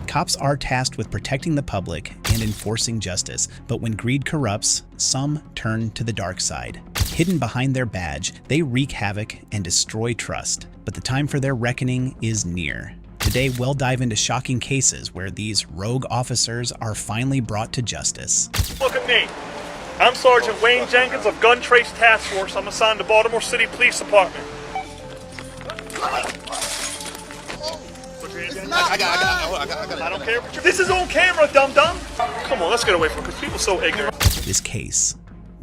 Cops are tasked with protecting the public and enforcing justice, but when greed corrupts, some turn to the dark side. Hidden behind their badge, they wreak havoc and destroy trust, but the time for their reckoning is near. Today, we'll dive into shocking cases where these rogue officers are finally brought to justice. Look at me. I'm Sergeant Wayne Jenkins of Gun Trace Task Force. I'm assigned to Baltimore City Police Department. I don't care. This is on camera, dum-dum. Come on, let's get away from it because people are so ignorant. This case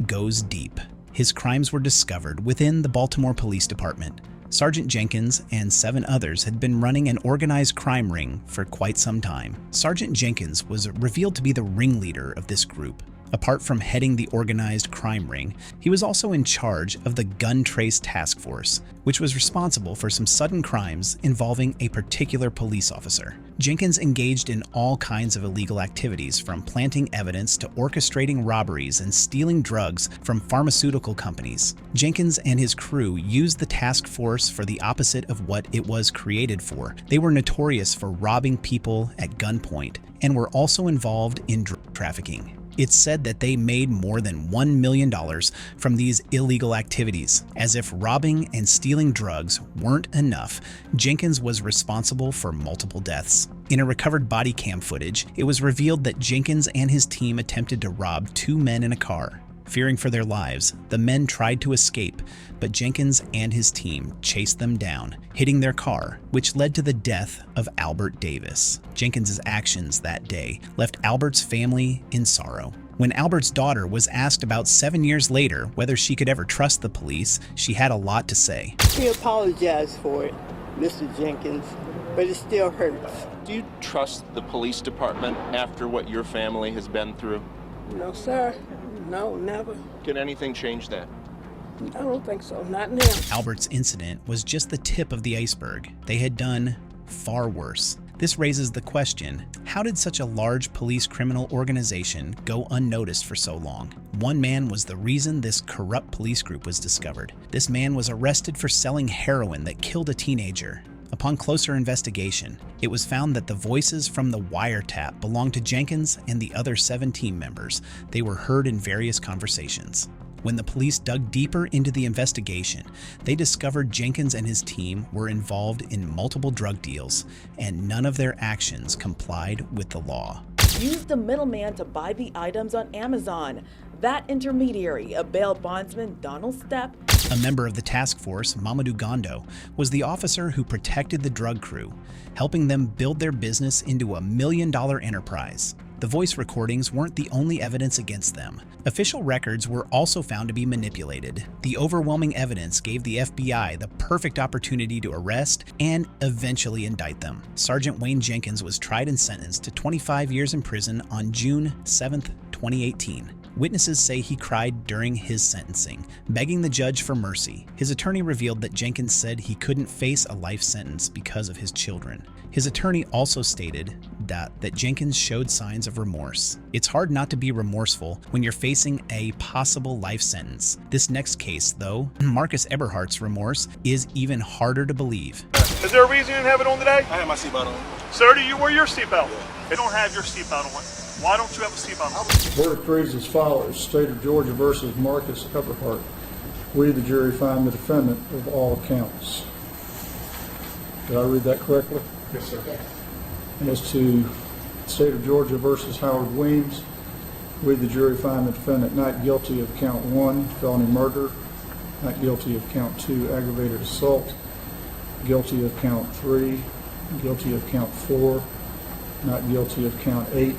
goes deep. His crimes were discovered within the Baltimore Police Department. Sergeant Jenkins and 7 others had been running an organized crime ring for quite some time. Sergeant Jenkins was revealed to be the ringleader of this group. Apart from heading the organized crime ring, he was also in charge of the Gun Trace Task Force, which was responsible for some sudden crimes involving a particular police officer. Jenkins engaged in all kinds of illegal activities, from planting evidence to orchestrating robberies and stealing drugs from pharmaceutical companies. Jenkins and his crew used the task force for the opposite of what it was created for. They were notorious for robbing people at gunpoint and were also involved in drug trafficking. It's said that they made more than $1 million from these illegal activities. As if robbing and stealing drugs weren't enough, Jenkins was responsible for multiple deaths. In a recovered body cam footage, it was revealed that Jenkins and his team attempted to rob 2 men in a car. Fearing for their lives, the men tried to escape, but Jenkins and his team chased them down, hitting their car, which led to the death of Albert Davis. Jenkins' actions that day left Albert's family in sorrow. When Albert's daughter was asked about 7 years later whether she could ever trust the police, she had a lot to say. We apologize for it, Mr. Jenkins, but it still hurts. Do you trust the police department after what your family has been through? No, sir. No, never. Can anything change that? I don't think so. Not now. Albert's incident was just the tip of the iceberg. They had done far worse. This raises the question, how did such a large police criminal organization go unnoticed for so long? One man was the reason this corrupt police group was discovered. This man was arrested for selling heroin that killed a teenager. Upon closer investigation, it was found that the voices from the wiretap belonged to Jenkins and the other 7 team members. They were heard in various conversations. When the police dug deeper into the investigation, they discovered Jenkins and his team were involved in multiple drug deals, and none of their actions complied with the law. Used a middleman to buy the items on Amazon. That intermediary, a bail bondsman, Donald Stepp. A member of the task force, Mamadou Gondo, was the officer who protected the drug crew, helping them build their business into a $1 million enterprise. The voice recordings weren't the only evidence against them. Official records were also found to be manipulated. The overwhelming evidence gave the FBI the perfect opportunity to arrest and eventually indict them. Sergeant Wayne Jenkins was tried and sentenced to 25 years in prison on June 7, 2018. Witnesses say he cried during his sentencing, begging the judge for mercy. His attorney revealed that Jenkins said he couldn't face a life sentence because of his children. His attorney also stated that Jenkins showed signs of remorse. It's hard not to be remorseful when you're facing a possible life sentence. This next case, though, Marcus Eberhardt's remorse is even harder to believe. Is there a reason you didn't have it on today? I had my seatbelt on. Sir, do you wear your seatbelt? You don't have your seatbelt on. Why don't you have a seatbelt on? Verdict reads as follows: State of Georgia versus Marcus Eberhardt. We, the jury, find the defendant of all counts. Did I read that correctly? Yes, sir. And as to State of Georgia versus Howard Weems, we, the jury, find the defendant not guilty of count 1, felony murder, not guilty of count 2, aggravated assault, guilty of count 3, guilty of count 4, not guilty of count 8,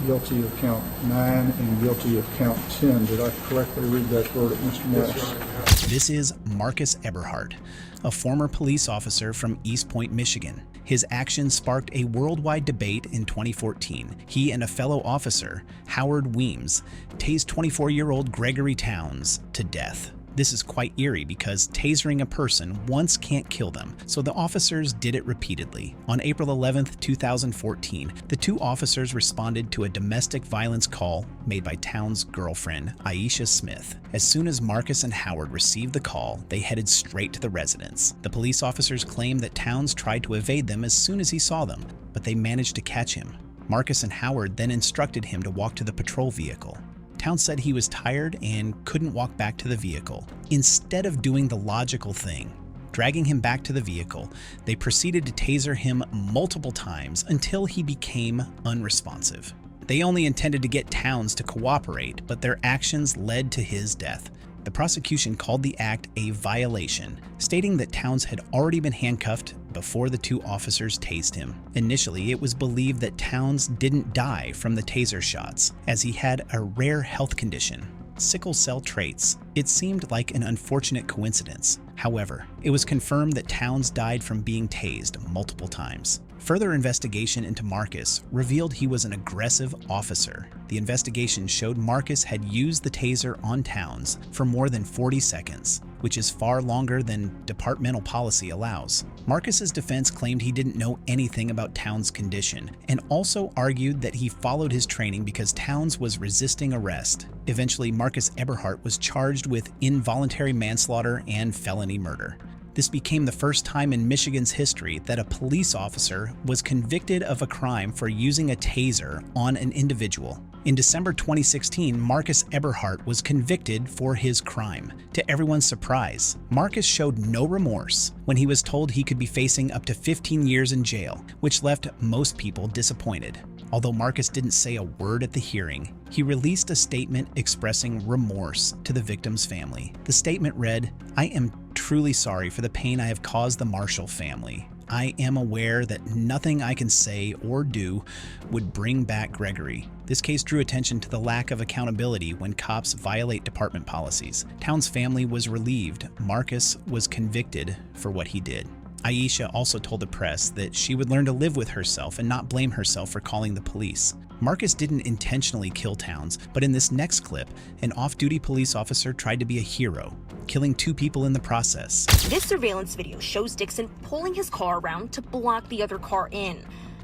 guilty of count 9, and guilty of count 10. Did I correctly read that verdict, Mr. Morris? Yes, This is Marcus Eberhardt, a former police officer from East Point, Michigan. His actions sparked a worldwide debate in 2014. He and a fellow officer, Howard Weems, tased 24-year-old Gregory Towns to death. This is quite eerie because tasering a person once can't kill them, so the officers did it repeatedly. On April 11, 2014, the two officers responded to a domestic violence call made by Towns' girlfriend, Aisha Smith. As soon as Marcus and Howard received the call, they headed straight to the residence. The police officers claimed that Towns tried to evade them as soon as he saw them, but they managed to catch him. Marcus and Howard then instructed him to walk to the patrol vehicle. Towns said he was tired and couldn't walk back to the vehicle. Instead of doing the logical thing, dragging him back to the vehicle, they proceeded to taser him multiple times until he became unresponsive. They only intended to get Towns to cooperate, but their actions led to his death. The prosecution called the act a violation, stating that Towns had already been handcuffed before the two officers tased him. Initially, it was believed that Towns didn't die from the taser shots, as he had a rare health condition, sickle cell traits. It seemed like an unfortunate coincidence. However, it was confirmed that Towns died from being tased multiple times. Further investigation into Marcus revealed he was an aggressive officer. The investigation showed Marcus had used the taser on Towns for more than 40 seconds, which is far longer than departmental policy allows. Marcus's defense claimed he didn't know anything about Towns' condition and also argued that he followed his training because Towns was resisting arrest. Eventually, Marcus Eberhardt was charged with involuntary manslaughter and felony murder. This became the first time in Michigan's history that a police officer was convicted of a crime for using a taser on an individual. In December 2016, Marcus Eberhardt was convicted for his crime. To everyone's surprise, Marcus showed no remorse when he was told he could be facing up to 15 years in jail, which left most people disappointed. Although Marcus didn't say a word at the hearing, he released a statement expressing remorse to the victim's family. The statement read, "I am truly sorry for the pain I have caused the Marshall family. I am aware that nothing I can say or do would bring back Gregory." This case drew attention to the lack of accountability when cops violate department policies. Towns' family was relieved Marcus was convicted for what he did. Aisha also told the press that she would learn to live with herself and not blame herself for calling the police. Marcus didn't intentionally kill Towns, but in this next clip, an off-duty police officer tried to be a hero, killing two people in the process. This surveillance video shows Dixon pulling his car around to block the other car in.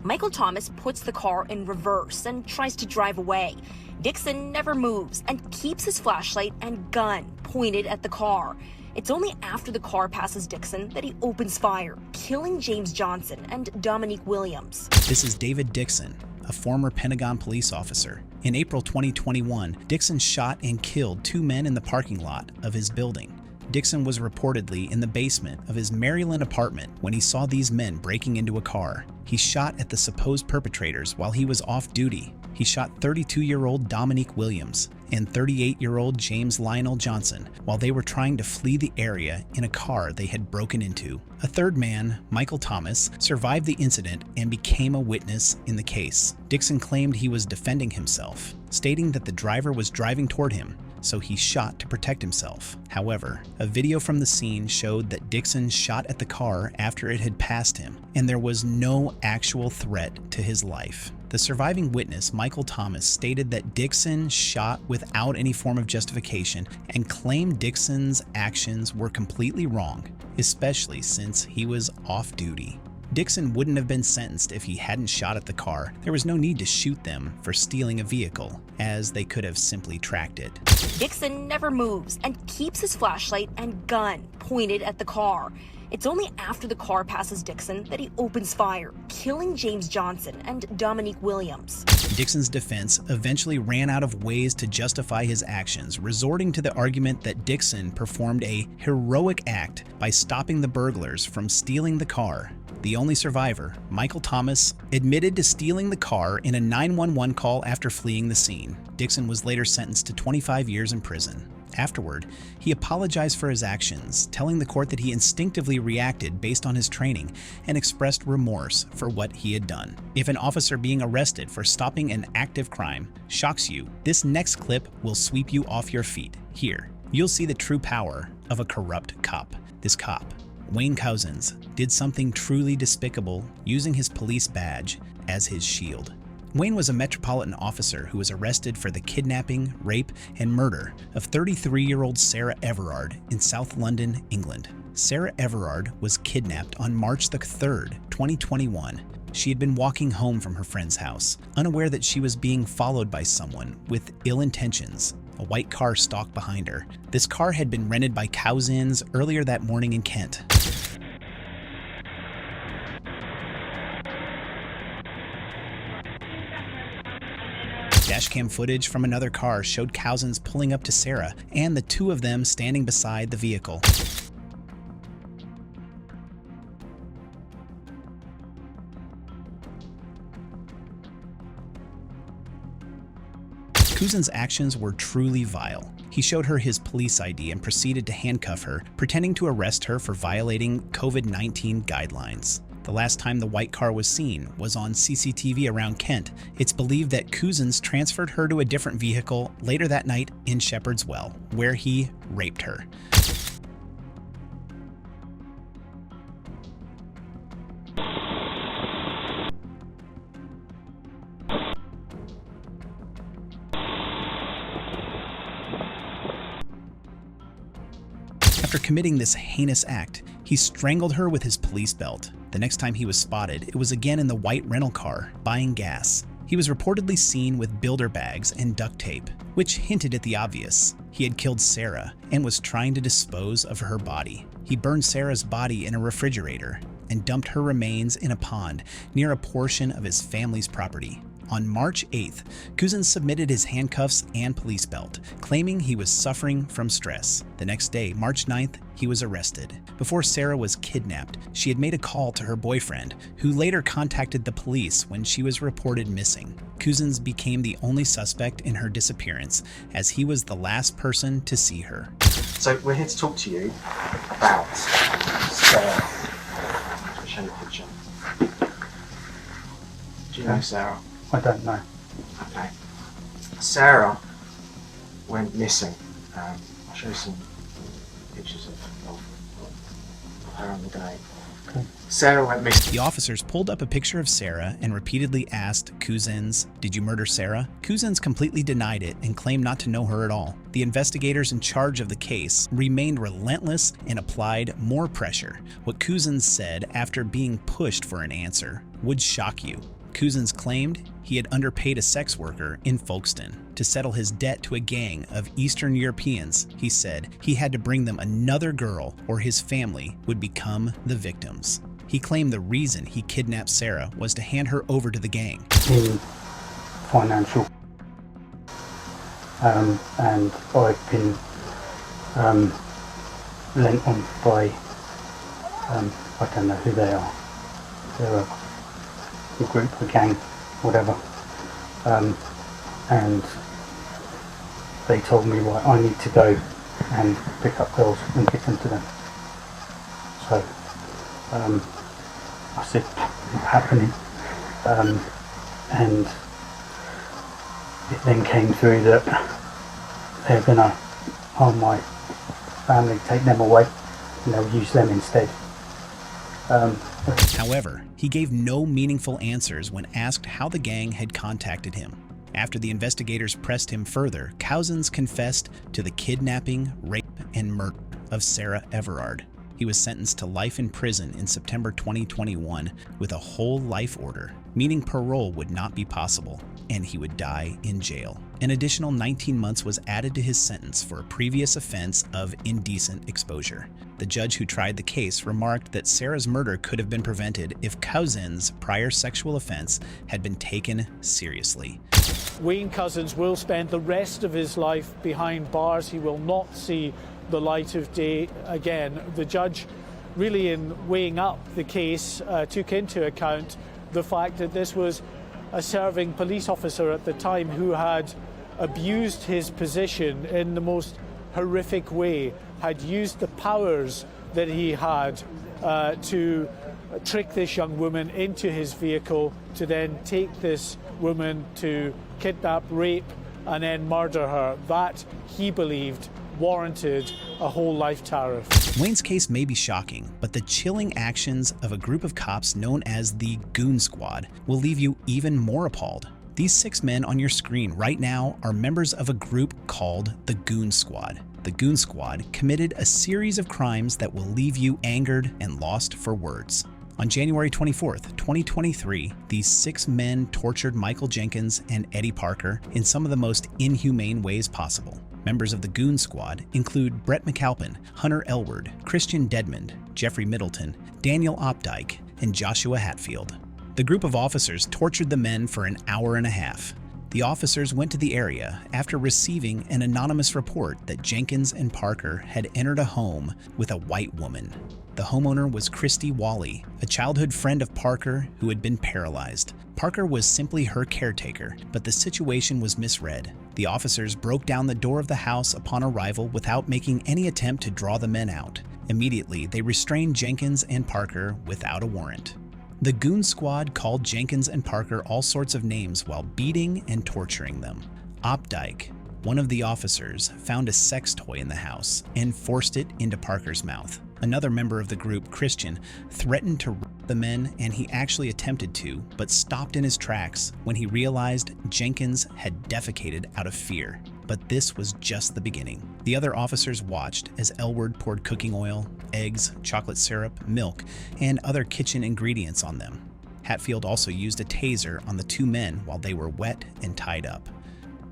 Michael Thomas puts the car in reverse and tries to drive away. Dixon never moves and keeps his flashlight and gun pointed at the car. It's only after the car passes Dixon that he opens fire, killing James Johnson and Dominique Williams. This is David Dixon, a former Pentagon police officer. In April 2021, Dixon shot and killed two men in the parking lot of his building. Dixon was reportedly in the basement of his Maryland apartment when he saw these men breaking into a car. He shot at the supposed perpetrators while he was off duty. He shot 32-year-old Dominique Williams and 38-year-old James Lionel Johnson while they were trying to flee the area in a car they had broken into. A third man, Michael Thomas, survived the incident and became a witness in the case. Dixon claimed he was defending himself, stating that the driver was driving toward him, so he shot to protect himself. However, a video from the scene showed that Dixon shot at the car after it had passed him, and there was no actual threat to his life. The surviving witness, Michael Thomas, stated that Dixon shot without any form of justification and claimed Dixon's actions were completely wrong, especially since he was off duty. Dixon wouldn't have been sentenced if he hadn't shot at the car. There was no need to shoot them for stealing a vehicle, as they could have simply tracked it. Dixon never moves and keeps his flashlight and gun pointed at the car. It's only after the car passes Dixon that he opens fire, killing James Johnson and Dominique Williams. Dixon's defense eventually ran out of ways to justify his actions, resorting to the argument that Dixon performed a heroic act by stopping the burglars from stealing the car. The only survivor, Michael Thomas, admitted to stealing the car in a 911 call after fleeing the scene. Dixon was later sentenced to 25 years in prison. Afterward, he apologized for his actions, telling the court that he instinctively reacted based on his training and expressed remorse for what he had done. If an officer being arrested for stopping an active crime shocks you, this next clip will sweep you off your feet. Here, you'll see the true power of a corrupt cop. This cop, Wayne Couzens, did something truly despicable using his police badge as his shield. Wayne was a Metropolitan officer who was arrested for the kidnapping, rape, and murder of 33-year-old Sarah Everard in South London, England. Sarah Everard was kidnapped on March the 3rd, 2021. She had been walking home from her friend's house, unaware that she was being followed by someone with ill intentions. A white car stalked behind her. This car had been rented by Cousins earlier that morning in Kent. Dashcam footage from another car showed Cousins pulling up to Sarah and the two of them standing beside the vehicle. Cousins' actions were truly vile. He showed her his police ID and proceeded to handcuff her, pretending to arrest her for violating COVID-19 guidelines. The last time the white car was seen was on CCTV around Kent. It's believed that Cousins transferred her to a different vehicle later that night in Shepherd's Well, where he raped her. After committing this heinous act, he strangled her with his police belt. The next time he was spotted, it was again in the white rental car, buying gas. He was reportedly seen with builder bags and duct tape, which hinted at the obvious. He had killed Sarah and was trying to dispose of her body. He burned Sarah's body in a refrigerator and dumped her remains in a pond near a portion of his family's property. On March 8th, Cousins submitted his handcuffs and police belt, claiming he was suffering from stress. The next day, March 9th, he was arrested. Before Sarah was kidnapped, she had made a call to her boyfriend, who later contacted the police when she was reported missing. Cousins became the only suspect in her disappearance, as he was the last person to see her. So we're here to talk to you about Sarah. I'll show you a picture. Do you know Sarah? I don't know. Okay. Sarah went missing. I'll show you some pictures of her on the day. Okay. Sarah went missing. The officers pulled up a picture of Sarah and repeatedly asked Cousins, "Did you murder Sarah?" Cousins completely denied it and claimed not to know her at all. The investigators in charge of the case remained relentless and applied more pressure. What Cousins said after being pushed for an answer would shock you. Cousins claimed he had underpaid a sex worker in Folkestone to settle his debt to a gang of Eastern Europeans. He said he had to bring them another girl or his family would become the victims. He claimed the reason he kidnapped Sarah was to hand her over to the gang. In financial, and I've been lent on by, I don't know who they are. They're a group, a gang, whatever, and they told me, right, I need to go and pick up girls and give them to them. So I said, not happening, and it then came through that they're going to harm my family, take them away, and they'll use them instead. However, he gave no meaningful answers when asked how the gang had contacted him. After the investigators pressed him further, Cousins confessed to the kidnapping, rape, and murder of Sarah Everard. He was sentenced to life in prison in September 2021 with a whole life order, meaning parole would not be possible, and he would die in jail. An additional 19 months was added to his sentence for a previous offense of indecent exposure. The judge who tried the case remarked that Sarah's murder could have been prevented if Cousins' prior sexual offense had been taken seriously. Wayne Cousins will spend the rest of his life behind bars. He will not see the light of day again. The judge, really in weighing up the case, took into account the fact that this was a serving police officer at the time who had abused his position in the most horrific way, had used the powers that he had to trick this young woman into his vehicle, to then take this woman to kidnap, rape, and then murder her. That, he believed, warranted a whole life tariff. Wayne's case may be shocking, but the chilling actions of a group of cops known as the Goon Squad will leave you even more appalled. These 6 men on your screen right now are members of a group called the Goon Squad. The Goon Squad committed a series of crimes that will leave you angered and lost for words. On January 24th, 2023, these 6 men tortured Michael Jenkins and Eddie Parker in some of the most inhumane ways possible. Members of the Goon Squad include Brett McAlpin, Hunter Elward, Christian Dedmond, Jeffrey Middleton, Daniel Opdyke, and Joshua Hatfield. The group of officers tortured the men for an hour and a half. The officers went to the area after receiving an anonymous report that Jenkins and Parker had entered a home with a white woman. The homeowner was Christy Wally, a childhood friend of Parker who had been paralyzed. Parker was simply her caretaker, but the situation was misread. The officers broke down the door of the house upon arrival without making any attempt to draw the men out. Immediately, they restrained Jenkins and Parker without a warrant. The Goon Squad called Jenkins and Parker all sorts of names while beating and torturing them. Opdyke, one of the officers, found a sex toy in the house and forced it into Parker's mouth. Another member of the group, Christian, threatened to rape the men, and he actually attempted to, but stopped in his tracks when he realized Jenkins had defecated out of fear. But this was just the beginning. The other officers watched as Elward poured cooking oil, eggs, chocolate syrup, milk, and other kitchen ingredients on them. Hatfield also used a taser on the 2 men while they were wet and tied up.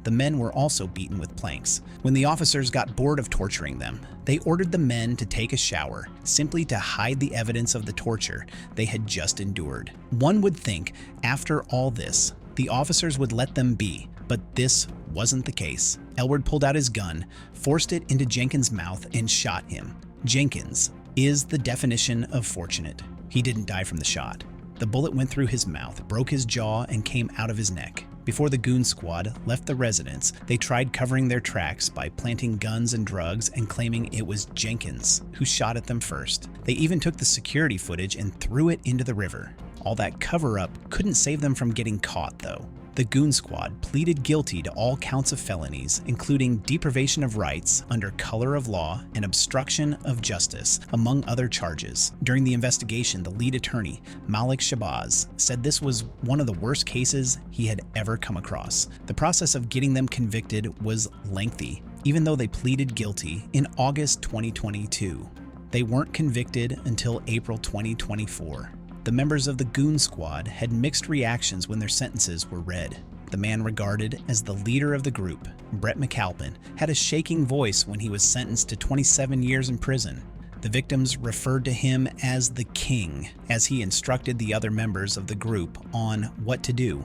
The men were also beaten with planks. When the officers got bored of torturing them, they ordered the men to take a shower, simply to hide the evidence of the torture they had just endured. One would think, after all this, the officers would let them be, but this wasn't the case. Elward pulled out his gun, forced it into Jenkins' mouth, and shot him. Jenkins is the definition of fortunate. He didn't die from the shot. The bullet went through his mouth, broke his jaw, and came out of his neck. Before the Goon Squad left the residence, they tried covering their tracks by planting guns and drugs and claiming it was Jenkins who shot at them first. They even took the security footage and threw it into the river. All that cover-up couldn't save them from getting caught, though. The Goon Squad pleaded guilty to all counts of felonies, including deprivation of rights under color of law and obstruction of justice, among other charges. During the investigation, the lead attorney, Malik Shabazz, said this was one of the worst cases he had ever come across. The process of getting them convicted was lengthy, even though they pleaded guilty in August 2022. They weren't convicted until April 2024. The members of the Goon Squad had mixed reactions when their sentences were read. The man regarded as the leader of the group, Brett McAlpin, had a shaking voice when he was sentenced to 27 years in prison. The victims referred to him as the King, as he instructed the other members of the group on what to do.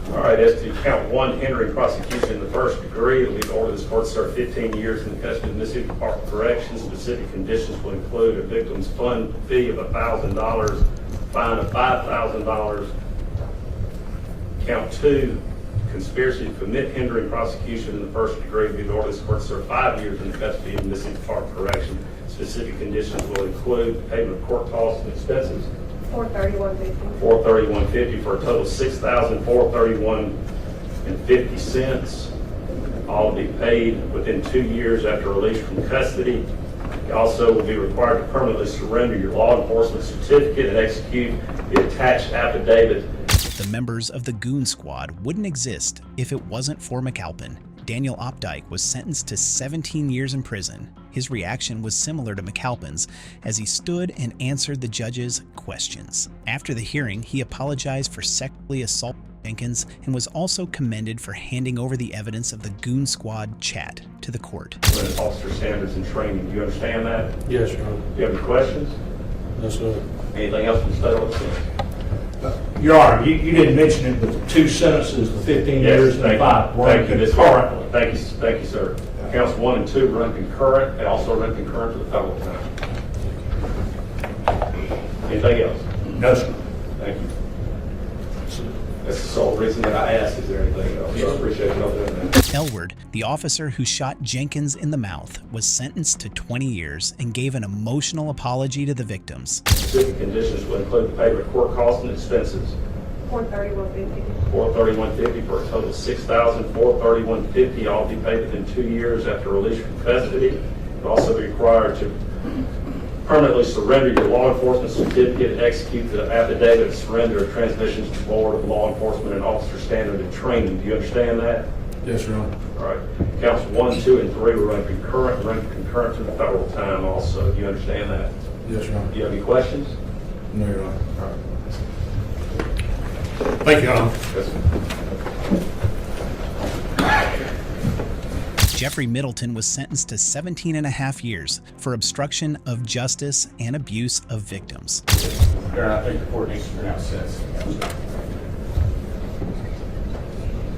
All right, as to count 1, hindering prosecution in the first degree, it'll be the order this court serve 15 years in the custody of Mississippi Department of Corrections. Specific conditions will include a victim's fund fee of $1,000, fine of $5,000. Count 2, conspiracy to commit hindering prosecution in the first degree, will be the order this court serve 5 years in the custody of Mississippi Department of Corrections. Specific conditions will include payment of court costs and expenses. $431.50. $431.50 for a total of $6,431.50. All to be paid within 2 years after release from custody. You also will be required to permanently surrender your law enforcement certificate and execute the attached affidavit. The members of the Goon Squad wouldn't exist if it wasn't for McAlpin. Daniel Opdyke was sentenced to 17 years in prison. His reaction was similar to McAlpin's as he stood and answered the judge's questions. After the hearing, he apologized for sexually assaulting Jenkins and was also commended for handing over the evidence of the Goon Squad chat to the court. Officer standards and training, do you understand that? Yes, Your Honor. Do you have any questions? No, sir. Anything else from the state officer? Your Honor, you didn't mention it, but the 2 sentences, the 15 years and the 5, were concurrently. Thank you, sir. Counts 1 and 2 run concurrent. They also run concurrent to the federal term. Anything else? No, sir. Thank you. That's the sole reason that I asked. Is there anything else? I appreciate y'all doing that. Elward, the officer who shot Jenkins in the mouth, was sentenced to 20 years and gave an emotional apology to the victims. Specific conditions will include the payment of court costs and expenses. $431.50. $431.50 for a total of $6,431.50. All be paid within 2 years after release from custody. You'll also be required to permanently surrender your law enforcement certificate and execute the affidavit of surrender of transmissions to the Board of Law Enforcement and Officer Standard and Training. Do you understand that? Yes, Your Honor. All right. Counts 1, 2, and 3 will run concurrent to the federal time also. Do you understand that? Yes, Your Honor. Do you have any questions? No, Your Honor. All right. Thank you, Your Honor. Yes, sir. Jeffrey Middleton was sentenced to 17 and a half years for obstruction of justice and abuse of victims. Your Honor, I think the court needs to pronounce sentence.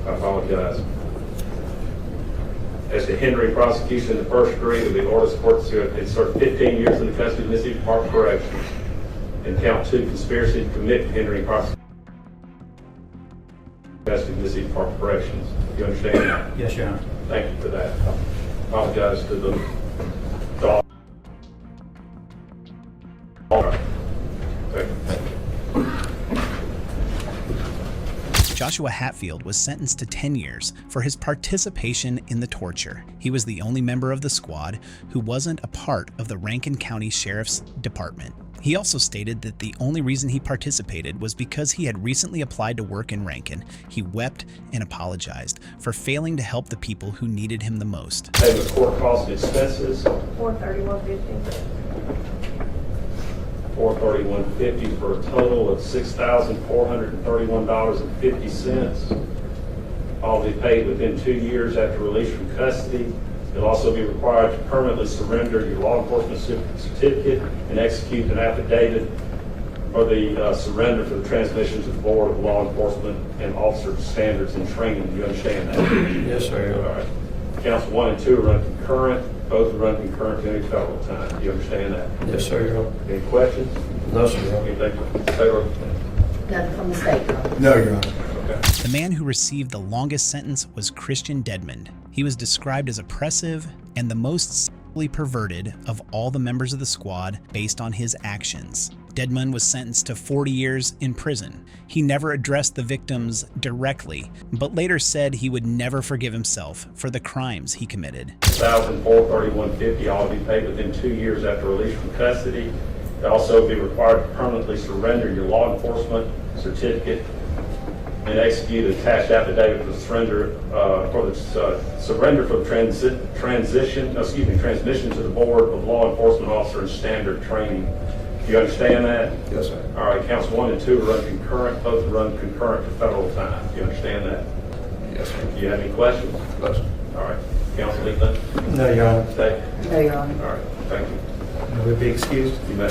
I apologize. As to hindering prosecution in the first degree, it will be ordered the court to insert 15 years in the custody of Mississippi Department of Corrections. And count 2, conspiracy to commit hindering prosecution in the custody of Mississippi Department of Corrections. Do you understand that? Yes, Your Honor. Thank you for that. I apologize to the dog. All right. Thank you. Joshua Hatfield was sentenced to 10 years for his participation in the torture. He was the only member of the squad who wasn't a part of the Rankin County Sheriff's Department. He also stated that the only reason he participated was because he had recently applied to work in Rankin. He wept and apologized for failing to help the people who needed him the most. Payment of court costs and expenses. $431.50. $431.50 for a total of $6,431.50. All be paid within 2 years after release from custody. You'll also be required to permanently surrender your law enforcement certificate and execute an affidavit for the surrender for the transmission to the Board of Law Enforcement and Officer Standards and Training. Do you understand that? Yes, sir. All right. Counts 1 and 2 run concurrent. Both run concurrent to any federal time. Do you understand that? Yes, sir, Your Honor. Any questions? No, sir, Your Honor. Anything federal? None from the state. No, Your Honor. Okay. The man who received the longest sentence was Christian Dedmond. He was described as oppressive and the most sexually perverted of all the members of the squad based on his actions. Dedmond was sentenced to 40 years in prison. He never addressed the victims directly, but later said he would never forgive himself for the crimes he committed. $1,431.50 all be paid within 2 years after release from custody. You'll also be required to permanently surrender your law enforcement certificate and execute an attached affidavit for the surrender for the transmission to the Board of Law Enforcement Officer and Standard Training. Do you understand that? Yes, sir. All right, counts 1 and 2 run concurrent. Both run concurrent to federal time. Do you understand that? Yes, sir. Do you have any questions? No, sir. All right. Counsel Ethan? No, Your Honor. Stay. No, Your Honor. All right. Thank you. Will we be excused? You may.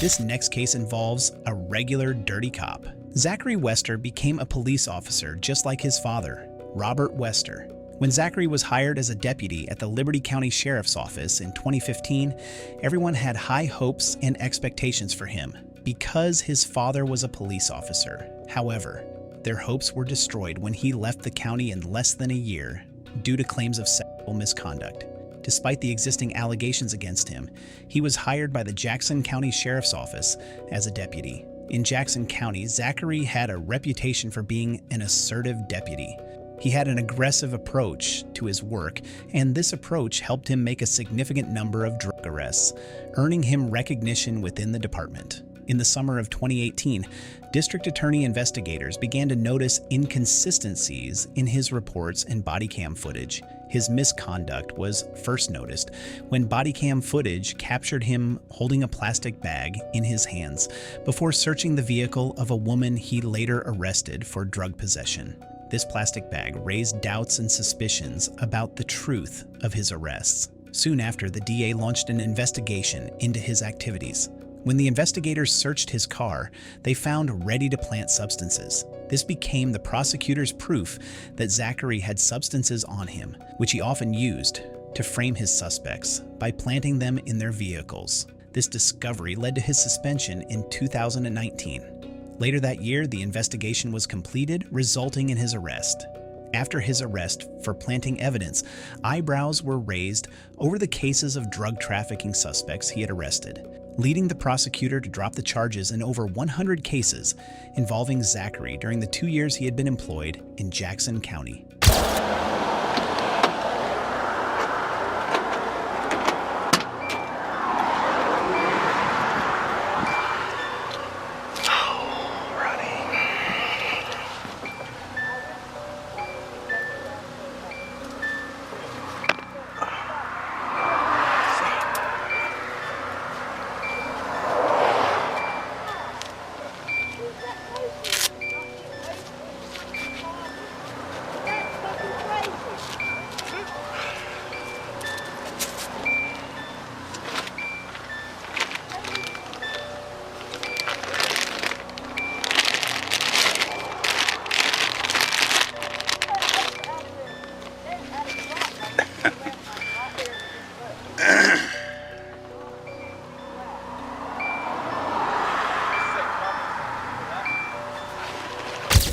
This next case involves a regular dirty cop. Zachary Wester became a police officer just like his father, Robert Wester. When Zachary was hired as a deputy at the Liberty County Sheriff's Office in 2015, everyone had high hopes and expectations for him because his father was a police officer. However, their hopes were destroyed when he left the county in less than a year due to claims of sexual misconduct. Despite the existing allegations against him, he was hired by the Jackson County Sheriff's Office as a deputy. In Jackson County, Zachary had a reputation for being an assertive deputy. He had an aggressive approach to his work, and this approach helped him make a significant number of drug arrests, earning him recognition within the department. In the summer of 2018, District Attorney investigators began to notice inconsistencies in his reports and body cam footage. His misconduct was first noticed when body cam footage captured him holding a plastic bag in his hands before searching the vehicle of a woman he later arrested for drug possession. This plastic bag raised doubts and suspicions about the truth of his arrests. Soon after, the DA launched an investigation into his activities. When the investigators searched his car, they found ready-to-plant substances. This became the prosecutor's proof that Zachary had substances on him, which he often used to frame his suspects by planting them in their vehicles. This discovery led to his suspension in 2019. Later that year, the investigation was completed, resulting in his arrest. After his arrest for planting evidence, eyebrows were raised over the cases of drug trafficking suspects he had arrested, leading the prosecutor to drop the charges in over 100 cases involving Zachary during the 2 years he had been employed in Jackson County.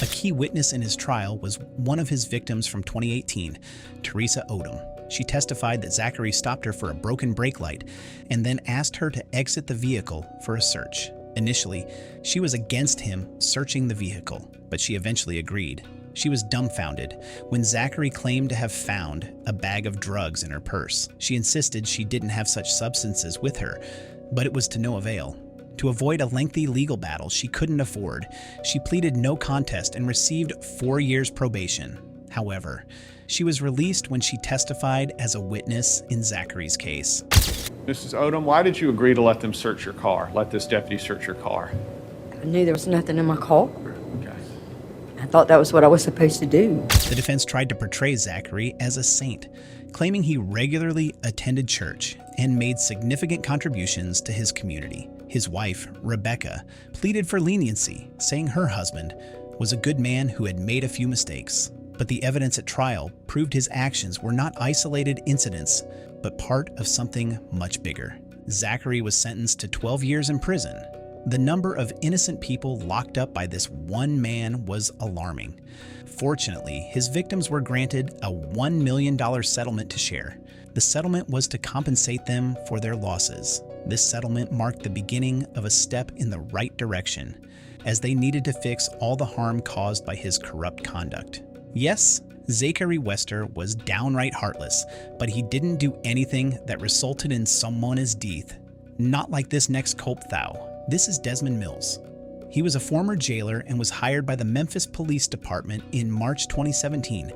A key witness in his trial was one of his victims from 2018, Teresa Odom. She testified that Zachary stopped her for a broken brake light and then asked her to exit the vehicle for a search. Initially, she was against him searching the vehicle, but she eventually agreed. She was dumbfounded when Zachary claimed to have found a bag of drugs in her purse. She insisted she didn't have such substances with her, but it was to no avail. To avoid a lengthy legal battle she couldn't afford, she pleaded no contest and received 4 years probation. However, she was released when she testified as a witness in Zachary's case. Mrs. Odom, why did you agree to let them search your car, let this deputy search your car? I knew there was nothing in my car. I thought that was what I was supposed to do. The defense tried to portray Zachary as a saint, claiming he regularly attended church and made significant contributions to his community. His wife, Rebecca, pleaded for leniency, saying her husband was a good man who had made a few mistakes. But the evidence at trial proved his actions were not isolated incidents, but part of something much bigger. Zachary was sentenced to 12 years in prison. The number of innocent people locked up by this one man was alarming. Fortunately, his victims were granted a $1 million settlement to share. The settlement was to compensate them for their losses. This settlement marked the beginning of a step in the right direction, as they needed to fix all the harm caused by his corrupt conduct. Yes, Zachary Wester was downright heartless, but he didn't do anything that resulted in someone's death. Not like this next Kopthau. This is Desmond Mills. He was a former jailer and was hired by the Memphis Police Department in March 2017.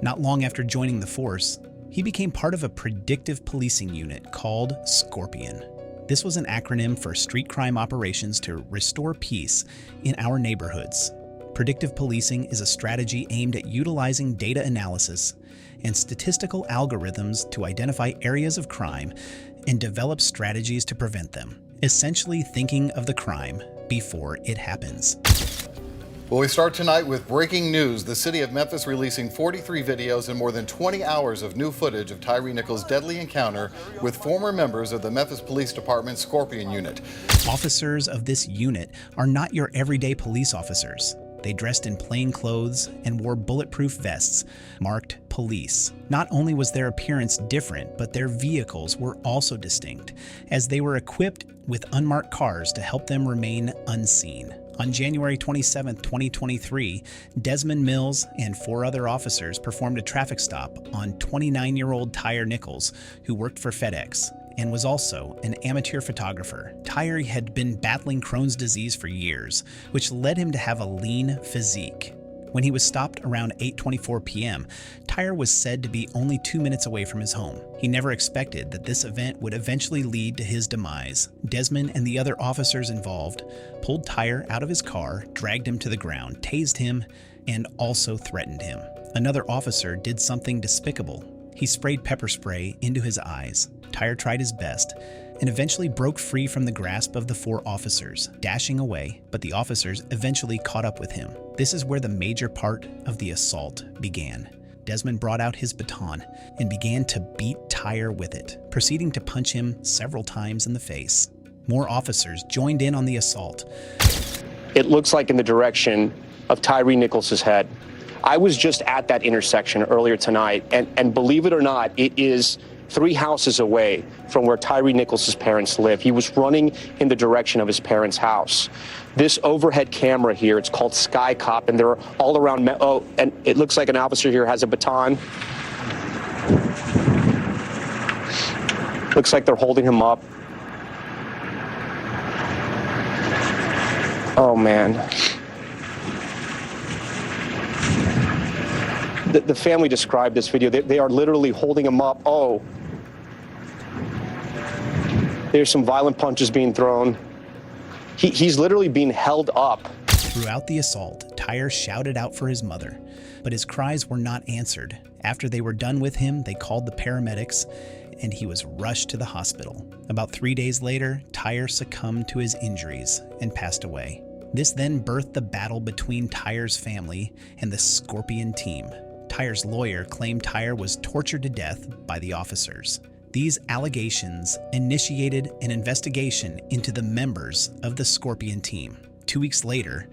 Not long after joining the force, he became part of a predictive policing unit called Scorpion. This was an acronym for Street Crime Operations to Restore Peace in Our Neighborhoods. Predictive policing is a strategy aimed at utilizing data analysis and statistical algorithms to identify areas of crime and develop strategies to prevent them, essentially thinking of the crime before it happens. Well, we start tonight with breaking news. The city of Memphis releasing 43 videos and more than 20 hours of new footage of Tyre Nichols' deadly encounter with former members of the Memphis Police Department Scorpion Unit. Officers of this unit are not your everyday police officers. They dressed in plain clothes and wore bulletproof vests marked police. Not only was their appearance different, but their vehicles were also distinct, as they were equipped with unmarked cars to help them remain unseen. On January 27, 2023, Desmond Mills and 4 other officers performed a traffic stop on 29-year-old Tyre Nichols, who worked for FedEx and was also an amateur photographer. Tyre had been battling Crohn's disease for years, which led him to have a lean physique. When he was stopped around 8:24 p.m., Tyre was said to be only 2 minutes away from his home. He never expected that this event would eventually lead to his demise. Desmond and the other officers involved pulled Tyre out of his car, dragged him to the ground, tased him, and also threatened him. Another officer did something despicable. He sprayed pepper spray into his eyes. Tyre tried his best and eventually broke free from the grasp of the 4 officers, dashing away, but the officers eventually caught up with him. This is where the major part of the assault began. Desmond brought out his baton and began to beat Tyre with it, proceeding to punch him several times in the face. More officers joined in on the assault. It looks like in the direction of Tyre Nichols' head. I was just at that intersection earlier tonight, and believe it or not, it is 3 houses away from where Tyre Nichols' parents live. He was running in the direction of his parents' house. This overhead camera here, it's called Sky Cop, and they're all around. Oh, and it looks like an officer here has a baton. Looks like they're holding him up. Oh, man. The family described this video. They are literally holding him up. Oh. There's some violent punches being thrown. He's literally being held up. Throughout the assault, Tyre shouted out for his mother, but his cries were not answered. After they were done with him, they called the paramedics, and he was rushed to the hospital. About 3 days later, Tyre succumbed to his injuries and passed away. This then birthed the battle between Tyre's family and the Scorpion team. Tyre's lawyer claimed Tyre was tortured to death by the officers. These allegations initiated an investigation into the members of the Scorpion team. 2 weeks later,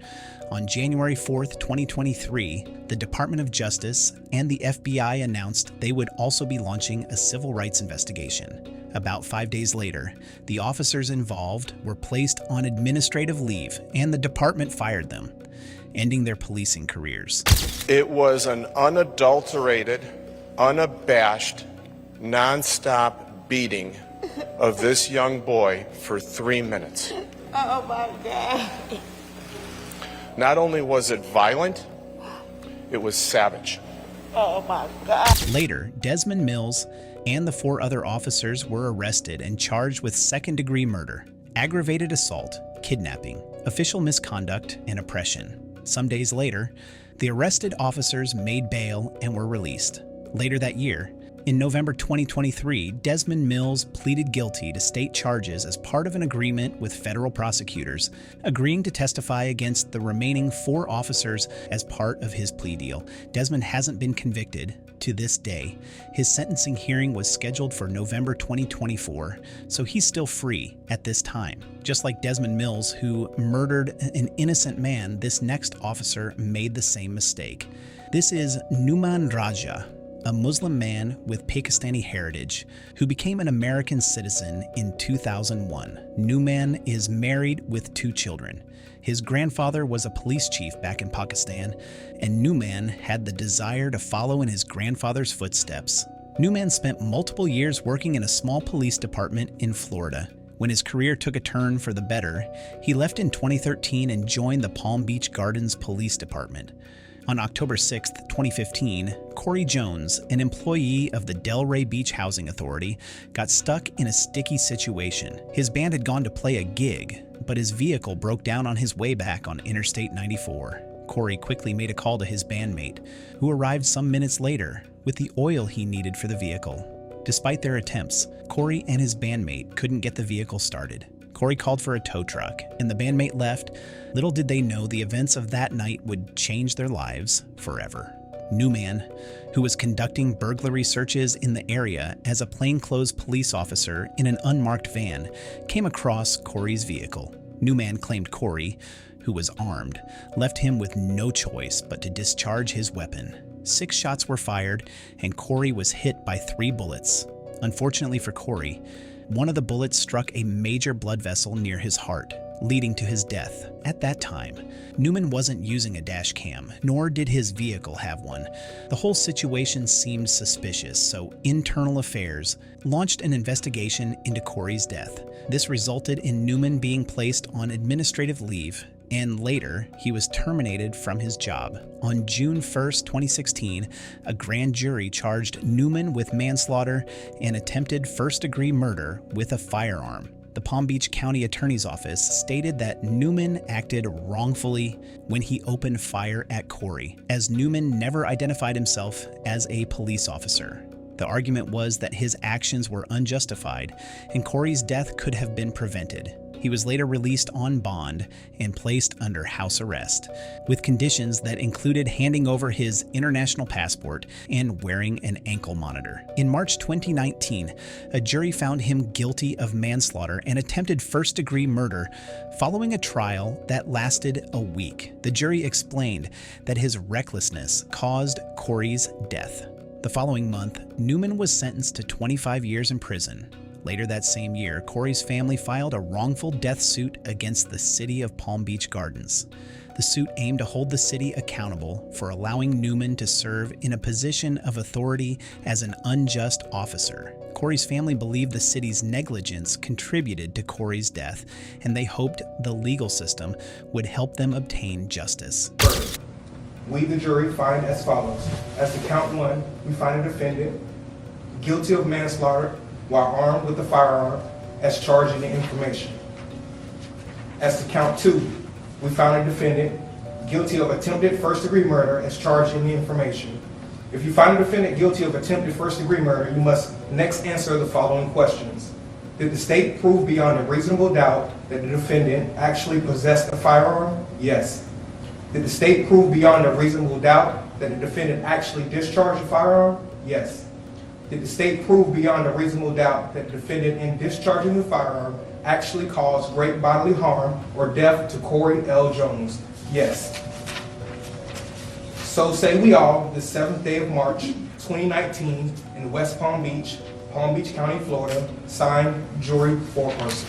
on January 4th, 2023, the Department of Justice and the FBI announced they would also be launching a civil rights investigation. About 5 days later, the officers involved were placed on administrative leave and the department fired them, ending their policing careers. It was an unadulterated, unabashed, non-stop beating of this young boy for 3 minutes. Oh my God. Not only was it violent, it was savage. Oh my God. Later, Desmond Mills and the 4 other officers were arrested and charged with second-degree murder, aggravated assault, kidnapping, official misconduct, and oppression. Some days later, the arrested officers made bail and were released. Later that year, in November 2023, Desmond Mills pleaded guilty to state charges as part of an agreement with federal prosecutors, agreeing to testify against the remaining 4 officers as part of his plea deal. Desmond hasn't been convicted to this day. His sentencing hearing was scheduled for November 2024, so he's still free at this time. Just like Desmond Mills, who murdered an innocent man, this next officer made the same mistake. This is Numan Raja, a Muslim man with Pakistani heritage who became an American citizen in 2001. Numan is married with 2 children. His grandfather was a police chief back in Pakistan, and Numan had the desire to follow in his grandfather's footsteps. Numan spent multiple years working in a small police department in Florida. When his career took a turn for the better, he left in 2013 and joined the Palm Beach Gardens Police Department. On October 6, 2015, Corey Jones, an employee of the Delray Beach Housing Authority, got stuck in a sticky situation. His band had gone to play a gig, but his vehicle broke down on his way back on Interstate 94. Corey quickly made a call to his bandmate, who arrived some minutes later with the oil he needed for the vehicle. Despite their attempts, Corey and his bandmate couldn't get the vehicle started. Corey called for a tow truck, and the bandmate left. Little did they know the events of that night would change their lives forever. Numan, who was conducting burglary searches in the area as a plainclothes police officer in an unmarked van, came across Corey's vehicle. Numan claimed Corey, who was armed, left him with no choice but to discharge his weapon. 6 shots were fired, and Corey was hit by 3 bullets. Unfortunately for Corey, one of the bullets struck a major blood vessel near his heart, leading to his death. At that time, Numan wasn't using a dash cam, nor did his vehicle have one. The whole situation seemed suspicious, so Internal Affairs launched an investigation into Corey's death. This resulted in Numan being placed on administrative leave, and later, he was terminated from his job. On June 1st, 2016, a grand jury charged Numan with manslaughter and attempted first-degree murder with a firearm. The Palm Beach County Attorney's Office stated that Numan acted wrongfully when he opened fire at Corey, as Numan never identified himself as a police officer. The argument was that his actions were unjustified and Corey's death could have been prevented. He was later released on bond and placed under house arrest, with conditions that included handing over his international passport and wearing an ankle monitor. In March 2019, a jury found him guilty of manslaughter and attempted first-degree murder following a trial that lasted a week. The jury explained that his recklessness caused Corey's death. The following month, Newman was sentenced to 25 years in prison. Later that same year, Corey's family filed a wrongful death suit against the city of Palm Beach Gardens. The suit aimed to hold the city accountable for allowing Newman to serve in a position of authority as an unjust officer. Corey's family believed the city's negligence contributed to Corey's death, and they hoped the legal system would help them obtain justice. We, the jury, find as follows. As to count one, we find a defendant guilty of manslaughter while armed with a firearm as charged in the information. As to count two, we found a defendant guilty of attempted first-degree murder as charged in the information. If you find a defendant guilty of attempted first-degree murder, you must next answer the following questions. Did the state prove beyond a reasonable doubt that the defendant actually possessed a firearm? Yes. Did the state prove beyond a reasonable doubt that the defendant actually discharged a firearm? Yes. Did the state prove beyond a reasonable doubt that the defendant in discharging the firearm actually caused great bodily harm or death to Corey L. Jones? Yes. So say we all, the 7th day of March, 2019, in West Palm Beach County, Florida, signed, jury, 4-person.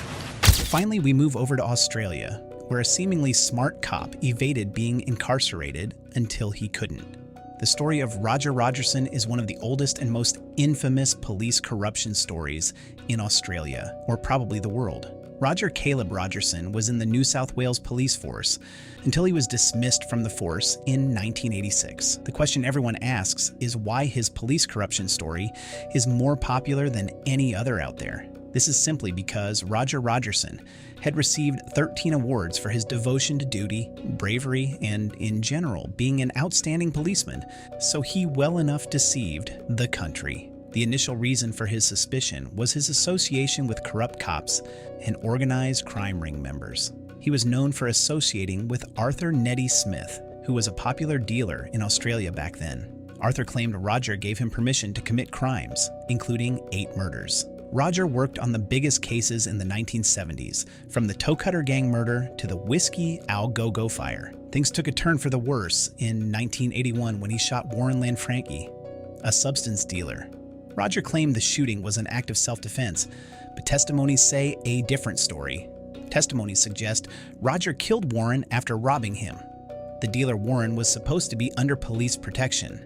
Finally, we move over to Australia, where a seemingly smart cop evaded being incarcerated until he couldn't. The story of Roger Rogerson is one of the oldest and most infamous police corruption stories in Australia, or probably the world. Roger Caleb Rogerson was in the New South Wales Police Force until he was dismissed from the force in 1986. The question everyone asks is why his police corruption story is more popular than any other out there. This is simply because Roger Rogerson had received 13 awards for his devotion to duty, bravery, and, in general, being an outstanding policeman, so he well enough deceived the country. The initial reason for his suspicion was his association with corrupt cops and organized crime ring members. He was known for associating with Arthur Neddy Smith, who was a popular dealer in Australia back then. Arthur claimed Roger gave him permission to commit crimes, including 8 murders. Roger worked on the biggest cases in the 1970s, from the Toe Cutter Gang murder to the Whiskey Al Go-Go fire. Things took a turn for the worse in 1981 when he shot Warren Lanfranchi, a substance dealer. Roger claimed the shooting was an act of self-defense, but testimonies say a different story. Testimonies suggest Roger killed Warren after robbing him. The dealer Warren was supposed to be under police protection.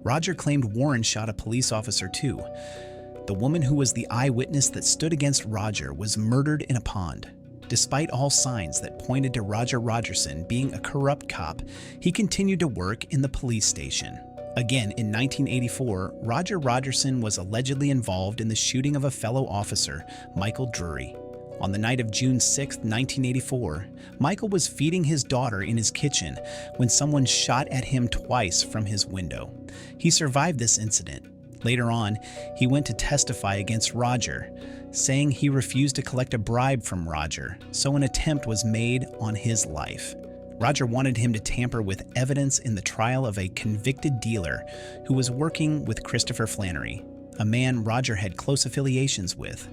Roger claimed Warren shot a police officer too. The woman who was the eyewitness that stood against Roger was murdered in a pond. Despite all signs that pointed to Roger Rogerson being a corrupt cop, he continued to work in the police station. Again, in 1984, Roger Rogerson was allegedly involved in the shooting of a fellow officer, Michael Drury. On the night of June 6, 1984, Michael was feeding his daughter in his kitchen when someone shot at him twice from his window. He survived this incident. Later on, he went to testify against Roger, saying he refused to collect a bribe from Roger, so an attempt was made on his life. Roger wanted him to tamper with evidence in the trial of a convicted dealer who was working with Christopher Flannery, a man Roger had close affiliations with.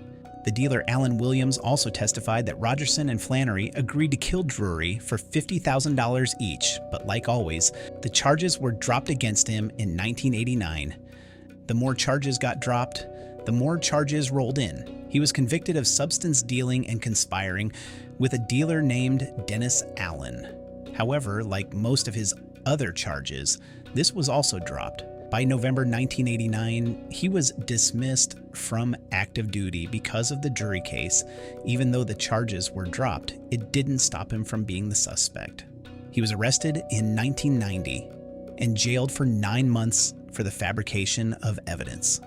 The dealer Alan Williams also testified that Rogerson and Flannery agreed to kill Drury for $50,000 each, but like always, the charges were dropped against him in 1989. The more charges got dropped, the more charges rolled in. He was convicted of substance dealing and conspiring with a dealer named Dennis Allen. However, like most of his other charges, this was also dropped. By November 1989, he was dismissed from active duty because of the Drury case. Even though the charges were dropped, it didn't stop him from being the suspect. He was arrested in 1990 and jailed for 9 months for the fabrication of evidence.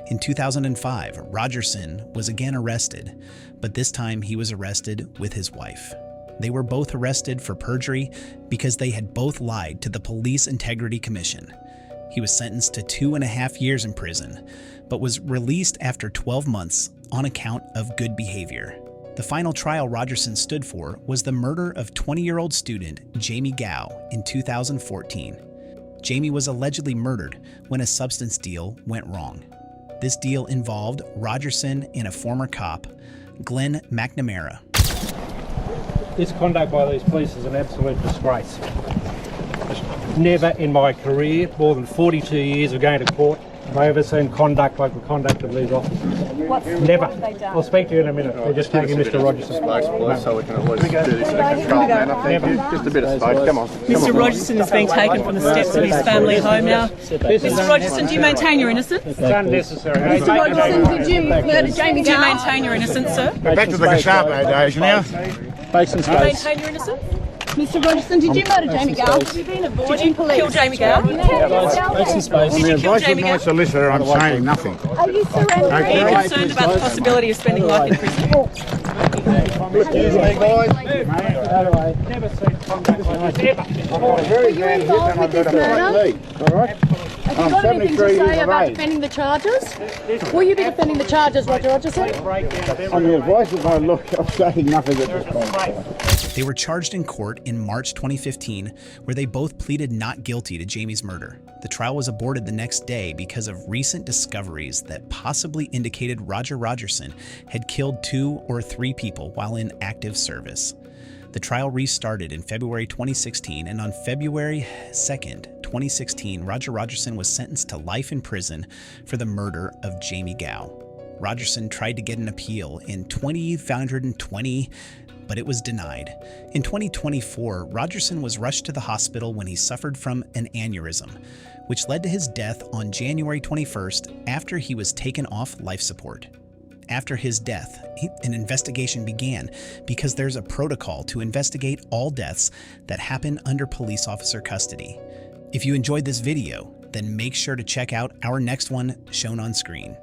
In 2005, Rogerson was again arrested, but this time he was arrested with his wife. They were both arrested for perjury because they had both lied to the Police Integrity Commission. He was sentenced to 2.5 years in prison, but was released after 12 months on account of good behavior. The final trial Rogerson stood for was the murder of 20-year-old student Jamie Gow in 2014. Jamie was allegedly murdered when a substance deal went wrong. This deal involved Rogerson and a former cop, Glenn McNamara. This conduct by these police is an absolute disgrace. Never in my career, more than 42 years of going to court, have I ever seen conduct like the conduct of these officers. Never. I'll speak to you in a minute. We're just taking Mr. Rogerson. So we can at least do this in a controlled manner. Thank you. Just a bit of space. Come on. Mr. Rogerson is being taken from the steps of his family home now. Mr. Rogerson, do you maintain your innocence? It's unnecessary. Mr. Rogerson, did you murder Jamie Gow? Do you maintain your innocence, sir? Back to the Gestapo days now. Make some Do you space. maintain your innocence? Mr. Rogerson, did you murder Jamie Gow? Did you kill Jamie Gow? Make some space. Did you kill Jamie Gow? Solicitor, I'm saying nothing. Are you surrendering? Are you concerned about the possibility of spending life in prison? Excuse me, guys. Never seen conduct like this, ever. Very bad hit and I've got a front knee. All right? Have you got anything to say about defending the charges? Will you be defending the charges, Roger Rogerson? On the advice of my look, I'm saying nothing at this point. They were charged in court in March 2015, where they both pleaded not guilty to Jamie's murder. The trial was aborted the next day because of recent discoveries that possibly indicated Roger Rogerson had killed 2 or 3 people while in active service. The trial restarted in February 2016, and on February 2nd, 2016, Roger Rogerson was sentenced to life in prison for the murder of Jamie Gow. Rogerson tried to get an appeal in 2020, but it was denied. In 2024, Rogerson was rushed to the hospital when he suffered from an aneurysm, which led to his death on January 21st after he was taken off life support. After his death, an investigation began because there's a protocol to investigate all deaths that happen under police officer custody. If you enjoyed this video, then make sure to check out our next one shown on screen.